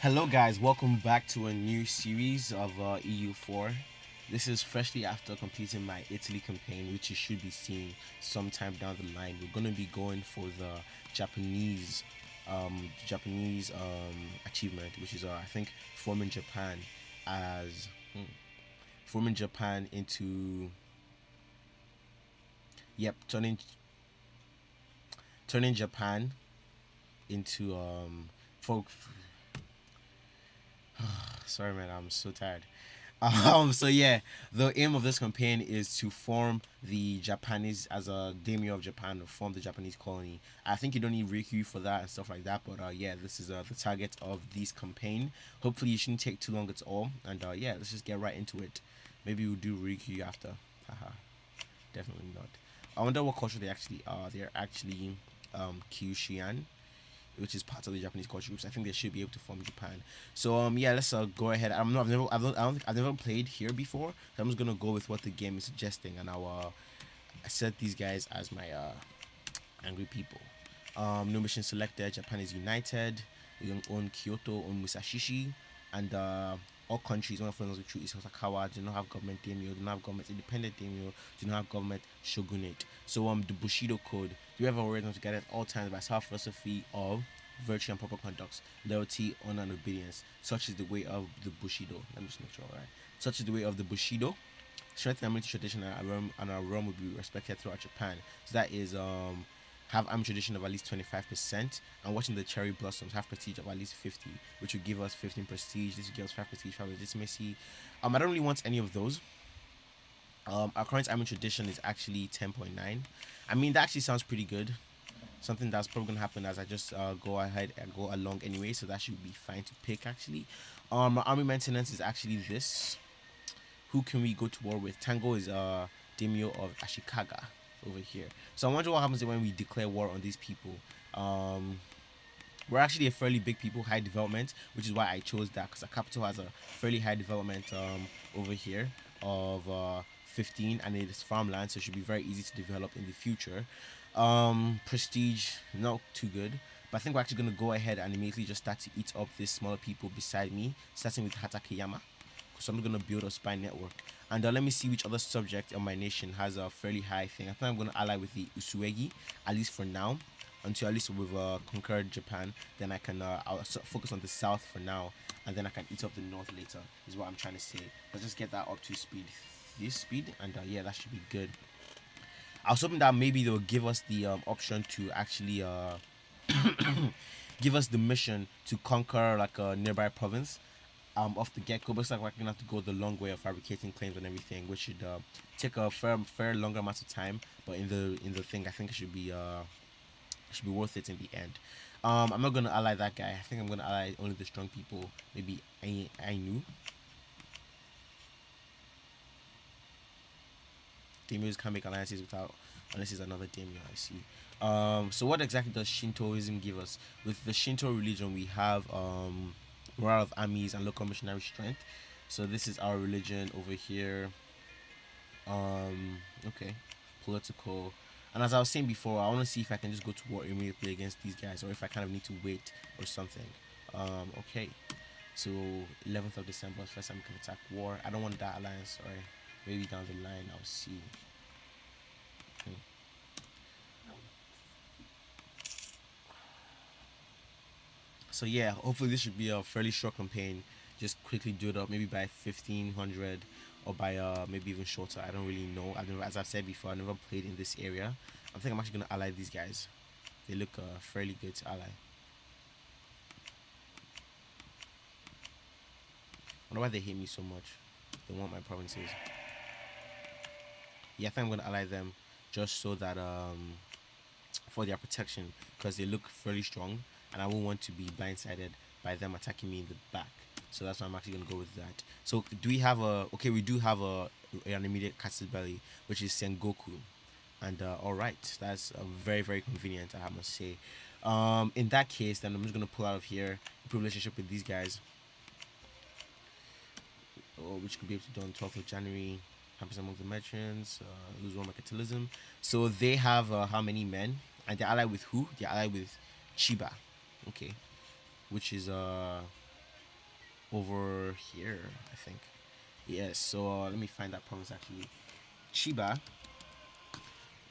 Hello, guys. Welcome back to a new series of EU4. This is freshly after completing my Italy campaign, which you should be seeing sometime down the line. We're gonna be going for the Japanese, achievement, which is I think forming Japan as forming Japan into yep turning Japan into folk. Sorry, man. I'm so tired. So yeah, the aim of this campaign is to form the Japanese as a daimyo of Japan, to form the Japanese colony. I think you don't need Rikyū for that and stuff like that, but yeah, this is the target of this campaign. Hopefully, it shouldn't take too long at all, and yeah, let's just get right into it. Maybe we'll do Rikyū after. Haha, definitely not. I wonder what culture they actually are. They're actually Kyushian, which is part of the Japanese culture groups. I think they should be able to form Japan. So yeah, let's go ahead. I'm not, I've never, I've, not, I don't, I've never played here before. So I'm just gonna go with what the game is suggesting, and I set these guys as my angry people. No mission selected. Japan is united. We don't own Kyoto, own Musashi, and all countries, one of them with is Osakawa, do not have government daimyo, do not have government independent daimyo, do not have government shogunate. So the Bushido code, do you ever worry them together at all times by self philosophy of virtue and proper conducts, loyalty, honor, and obedience. Such is the way of the Bushido. Let me just make sure, right? Such is the way of the Bushido. Strength and military tradition and our realm will be respected throughout Japan. So that is have army tradition of at least 25%, and watching the cherry blossoms have prestige of at least 50, which would give us 15 prestige. This would give us 5 prestige, 5 legitimacy. I don't really want any of those. Our current army tradition is actually 10.9. I mean, that actually sounds pretty good. Something that's probably gonna happen as I just go ahead and go along anyway, so that should be fine to pick actually. My army maintenance is actually this. Who can we go to war with? Tango is daimyo of Ashikaga over here. So I wonder what happens when we declare war on these people. We're actually a fairly big people, high development, which is why I chose that, because our capital has a fairly high development over here of 15, and it is farmland, so it should be very easy to develop in the future. Prestige, not too good. But I think we're actually going to go ahead and immediately just start to eat up these smaller people beside me, starting with Hatakeyama. So I'm going to build a spy network. And let me see which other subject of my nation has a fairly high thing. I think I'm going to ally with the Usuegi, at least for now, until at least we've conquered Japan. Then I'll focus on the south for now, and then I can eat up the north later, is what I'm trying to say. Let's just get that up to speed, this speed, and yeah, that should be good. I was hoping that maybe they'll give us the option to actually give us the mission to conquer like a nearby province off the get go. But it's like we're gonna have to go the long way of fabricating claims and everything, which should take a fair longer amount of time. But in the thing, I think it should be worth it in the end. I'm not gonna ally that guy. I think I'm gonna ally only the strong people. Maybe Ainu. Daimyos can't make alliances without unless it's another daimyo. I see. So what exactly does Shintoism give us? With the Shinto religion, we have morale of armies and local missionary strength. So this is our religion over here. Okay, political. And as I was saying before, I want to see if I can just go to war immediately against these guys, or if I kind of need to wait or something. Okay. So 11th of December, first time we can attack war. I don't want that alliance, or maybe down the line I'll see. So yeah, hopefully this should be a fairly short campaign. Just quickly do it up, maybe by 1500, or by maybe even shorter. I don't really know. As I've said before, I never played in this area. I think I'm actually gonna ally these guys. They look fairly good to ally. I wonder why they hate me so much. They want my provinces. Yeah, I think I'm gonna ally them just so that for their protection, because they look fairly strong, and I won't want to be blindsided by them attacking me in the back. So that's why I'm actually gonna go with that. So do we have a? Okay, we do have an immediate castle belly, which is Sengoku, and all right, that's very convenient, I must say. In that case, then I'm just gonna pull out of here, improve relationship with these guys, which could be able to do on 12th of January. Happens among the merchants, lose Roman capitalism. So they have how many men? And they're allied with who? They're allied with Chiba. Okay. Which is over here, I think. Yes, so let me find that province actually. Chiba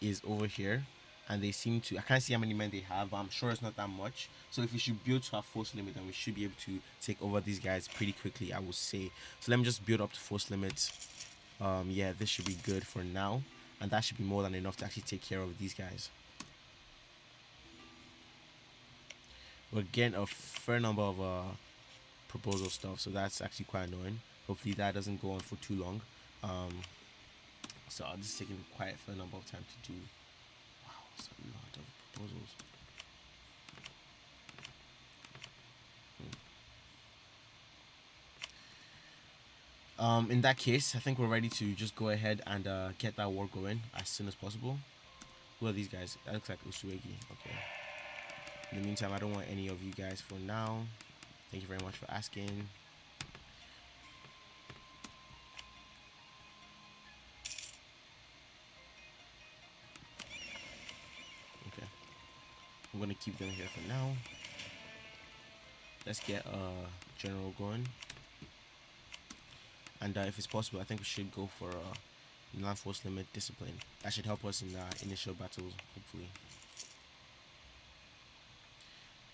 is over here, and they seem to. I can't see how many men they have, but I'm sure it's not that much. So if we should build to our force limit, then we should be able to take over these guys pretty quickly, I would say. So let me just build up to force limits. Yeah, this should be good for now, and that should be more than enough to actually take care of these guys. We're getting a fair number of proposal stuff, so that's actually quite annoying. Hopefully that doesn't go on for too long. Um, so this is taking quite a fair number of time to do. Wow, it's a lot of proposals. In that case, I think we're ready to just go ahead and get that war going as soon as possible. Who are these guys? That looks like Usuegi. Okay. In the meantime, I don't want any of you guys for now. Thank you very much for asking. Okay. I'm gonna keep them here for now. Let's get general going. And if it's possible, I think we should go for land force limit discipline. That should help us in initial battles, hopefully.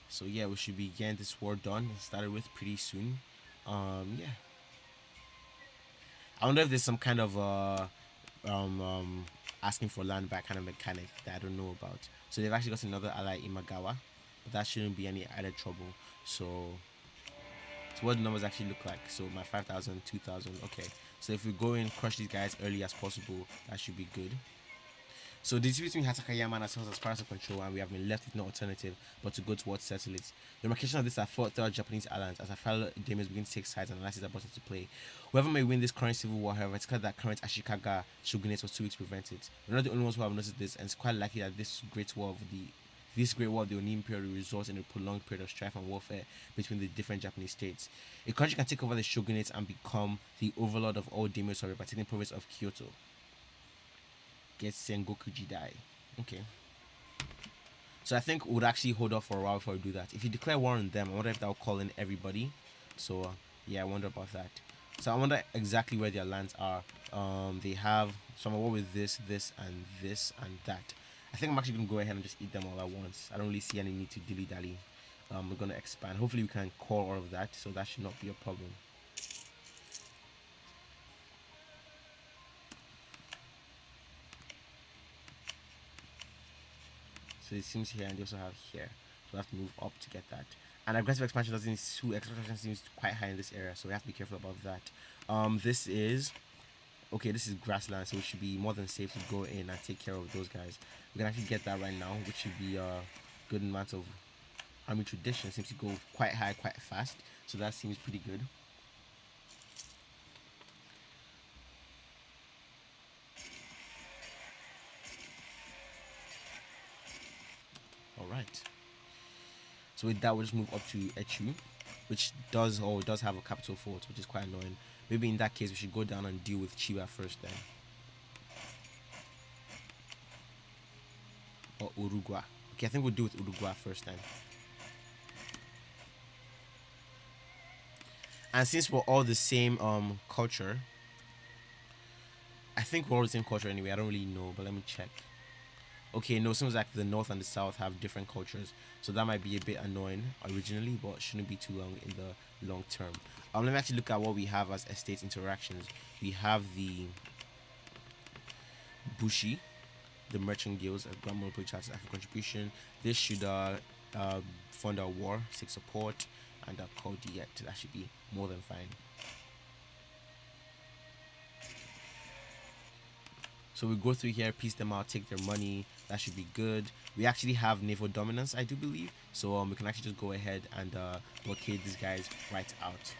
So yeah, we should be getting this war done and started with pretty soon. Yeah. I wonder if there's some kind of asking for land back kind of mechanic that I don't know about. So they've actually got another ally Imagawa, but that shouldn't be any added trouble. So what the numbers actually look like. So my 5,000, 2,000. Okay. So if we go and crush these guys early as possible, that should be good. So the dispute between Hatakayama and ourselves as part of control, and we have been left with no alternative but to go towards settle it. The demarcation of this are fought throughout Japanese islands as our fellow daemons begin to take sides and alliances are brought into play. Whoever may win this current civil war, however, it's clear that current Ashikaga shogunate was 2 weeks prevented. We're not the only ones who have noticed this, and it's quite likely that this great war of the Oni Imperial will result in a prolonged period of strife and warfare between the different Japanese states. A country can take over the shogunate and become the overlord of all daemons by taking the province of Kyoto. Get Sengoku Jidai. Okay. So I think we would actually hold off for a while before we do that. If you declare war on them, I wonder if that will call in everybody. So yeah, I wonder about that. So I wonder exactly where their lands are. They have some war with this, and that. I think I'm actually gonna go ahead and just eat them all at once. I don't really see any need to dilly dally. We're gonna expand. Hopefully we can core all of that, so that should not be a problem. So it seems here, and they also have here. So we have to move up to get that. And aggressive expansion doesn't suit. Expansion seems quite high in this area, so we have to be careful about that. This is okay. This is grassland, so it should be more than safe to go in and take care of those guys. We can actually get that right now, which should be a good amount of army tradition. Seems to go quite high, quite fast. So that seems pretty good. All right. So with that, we'll just move up to Echu, which does have a capital fort, which is quite annoying. Maybe in that case, we should go down and deal with Chiba first then. Or Uruguay. Okay, I think we'll deal with Uruguay first then. And since we're all the same culture, I think we're all the same culture anyway. I don't really know, but let me check. Okay, no, it seems like the north and the south have different cultures, so that might be a bit annoying originally, but it shouldn't be too long in the long term. Let me actually look at what we have as estate interactions. We have the Bushi, the merchant guilds, a grand monopoly charter for contribution. This should fund our war, seek support, and call diet. That should be more than fine. So we go through here, piece them out, take their money. That should be good. We actually have naval dominance, I do believe. So we can actually just go ahead and blockade these guys right out.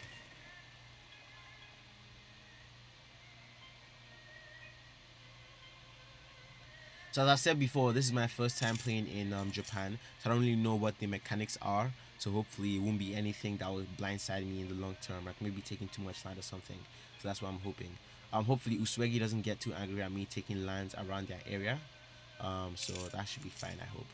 So as I said before, this is my first time playing in Japan. So I don't really know what the mechanics are. So hopefully it won't be anything that will blindside me in the long term. Like maybe taking too much land or something. So that's what I'm hoping. Hopefully Usuegi doesn't get too angry at me taking lands around their area. So that should be fine, I hope.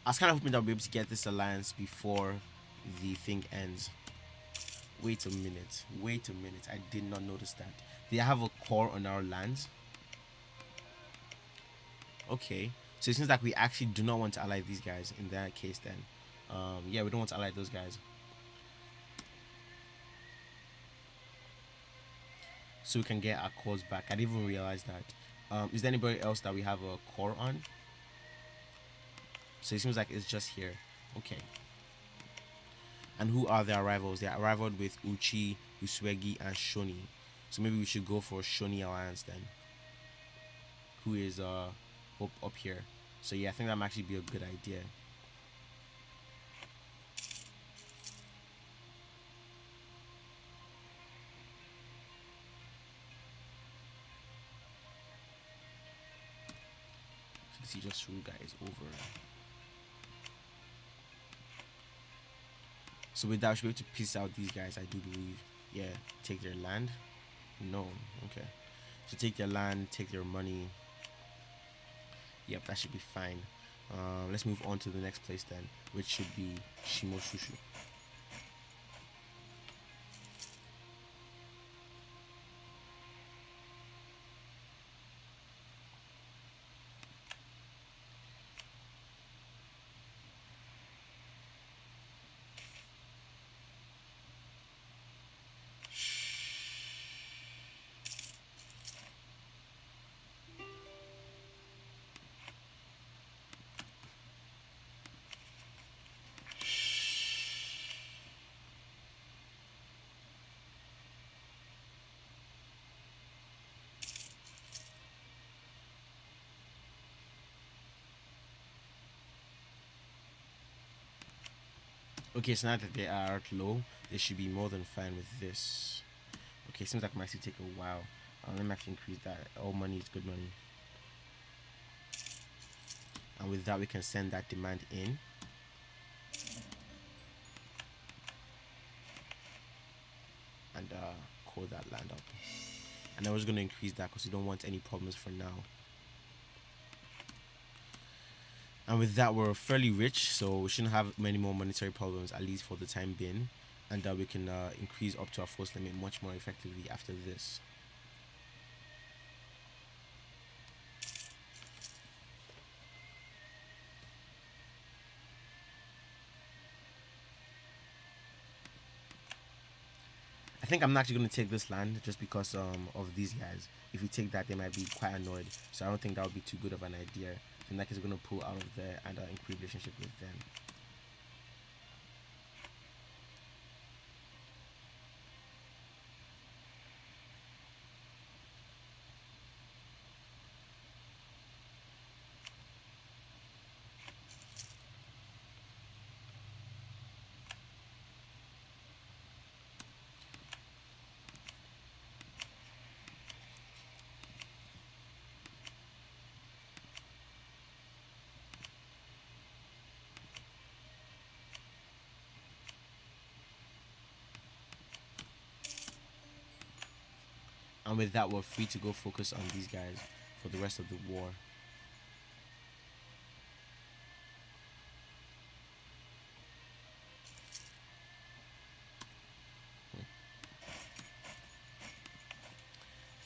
I was kind of hoping that I'll be able to get this alliance before the thing ends. Wait a minute. Wait a minute. I did not notice that. They have a core on our lands. Okay. So it seems like we actually do not want to ally these guys in that case then. Yeah, we don't want to ally those guys. So we can get our cores back. I didn't even realize that. Is there anybody else that we have a core on? So it seems like it's just here. Okay. And who are their rivals? They are rivaled with Uchi, Uswegi, and Shoni. So maybe we should go for Shoni Alliance then. Who is up here. So yeah, I think that might actually be a good idea. So see, just Ruga is over. So with that, we should be able to piece out these guys, I do believe. Yeah, take their land. No, okay. So take their land, take their money. Yep, that should be fine. Let's move on to the next place then, which should be Shimoshushu. Okay, so now that they are at low, they should be more than fine with this. Okay, seems like it might actually take a while. Let me actually increase that. All money is good money. And with that, we can send that demand in. And call that land up. And I was going to increase that because we don't want any problems for now. And with that, we're fairly rich, so we shouldn't have many more monetary problems, at least for the time being. And we can increase up to our force limit much more effectively after this. I think I'm actually going to take this land just because of these guys. If we take that, they might be quite annoyed. So I don't think that would be too good of an idea. In that case, we're going to pull out of there and increase relationship with them. And with that, we're free to go focus on these guys for the rest of the war.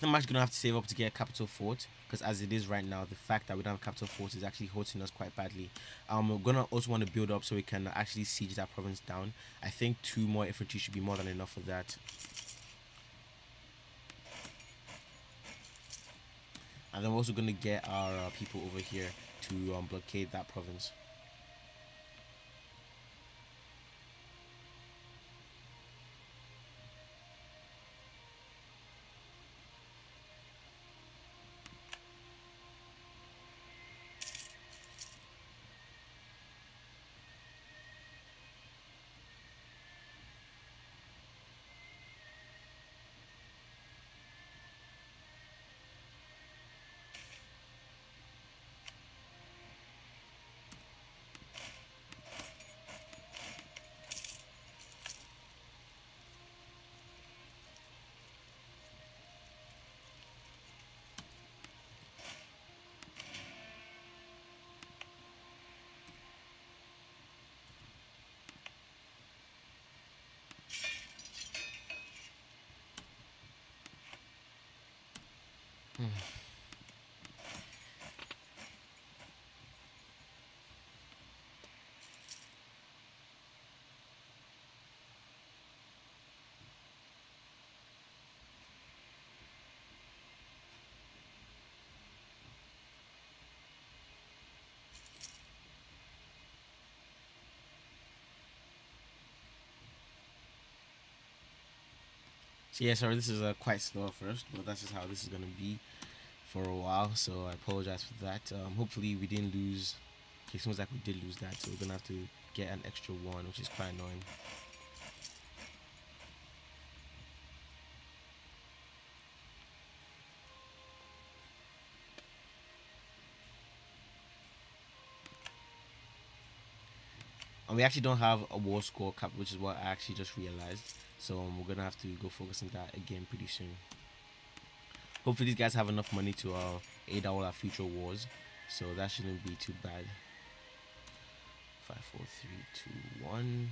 I'm actually gonna have to save up to get a capital fort because as it is right now, the fact that we don't have a capital fort is actually hurting us quite badly. We're gonna also want to build up so we can actually siege that province down. I think 2 more infantry should be more than enough for that. And then we're also gonna get our people over here to blockade that province. So yeah, sorry, this is quite slow at first, but that's just how this is gonna be for a while. So I apologize for that. Hopefully we didn't lose. Okay, it seems like we did lose that, so we're gonna have to get an extra one, which is quite annoying. And we actually don't have a war score cap, which is what I actually just realized. So we're gonna have to go focus on that again pretty soon. Hopefully these guys have enough money to aid all our future wars, so that shouldn't be too bad. 5, 4, 3, 2, 1.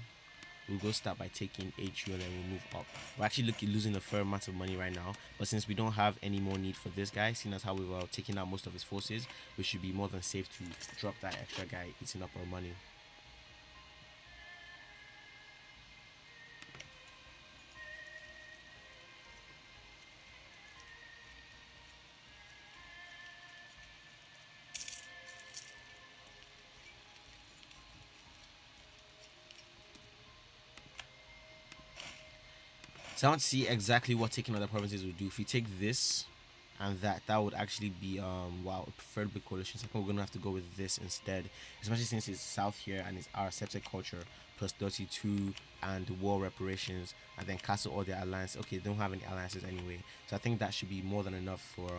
We'll go start by taking HU and then we'll move up. We're actually losing a fair amount of money right now, but since we don't have any more need for this guy, seeing as how we were taking out most of his forces, we should be more than safe to drop that extra guy eating up our money. So I want to see exactly what taking other provinces would do. If we take this and that would actually be wow, a preferred big coalition. So I think we're gonna have to go with this instead, especially since it's south here and it's our septic culture plus 32 and war reparations and then cancel all their alliance. Okay, they don't have any alliances anyway, so I think that should be more than enough for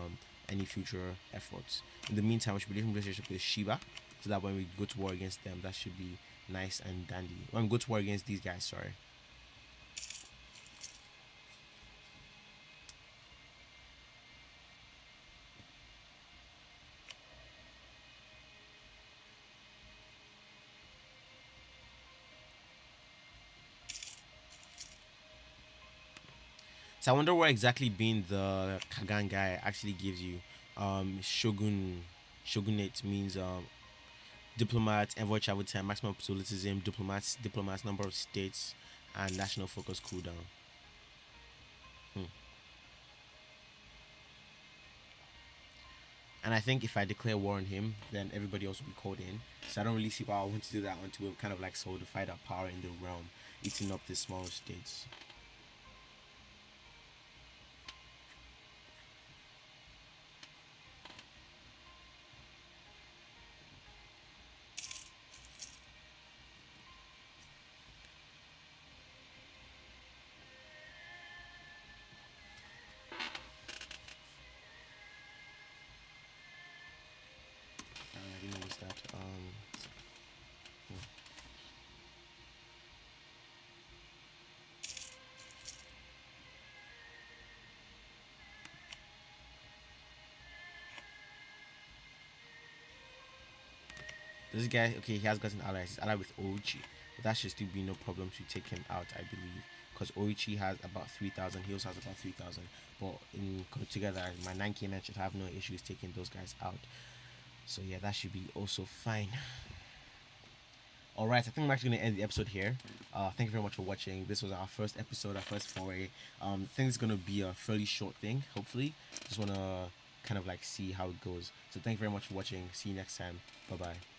any future efforts. In the meantime, we should be living relationship with Shiba, so that when we go to war against them, that should be nice and dandy. When we go to war against these guys, sorry. So I wonder what exactly being the Kagan guy actually gives you. Shogunate means diplomat, envoy travel time, maximum absolutism, diplomats, number of states, and national focus cooldown. Hmm. And I think if I declare war on him, then everybody else will be called in. So I don't really see why I want to do that until we've kind of like solidified our power in the realm, eating up the smaller states. I didn't notice that. Hmm. This guy, okay, he has got an ally. He's allied with Oichi. But that should still be no problem to take him out, I believe. Because Oichi has about 3,000. He also has about 3,000. But in together, my 9k men should have no issues taking those guys out. So yeah, that should be also fine. Alright, I think I'm actually going to end the episode here. Thank you very much for watching. This was our first episode, our first foray. I think it's going to be a fairly short thing, hopefully. Just want to kind of like see how it goes. So thank you very much for watching. See you next time. Bye bye.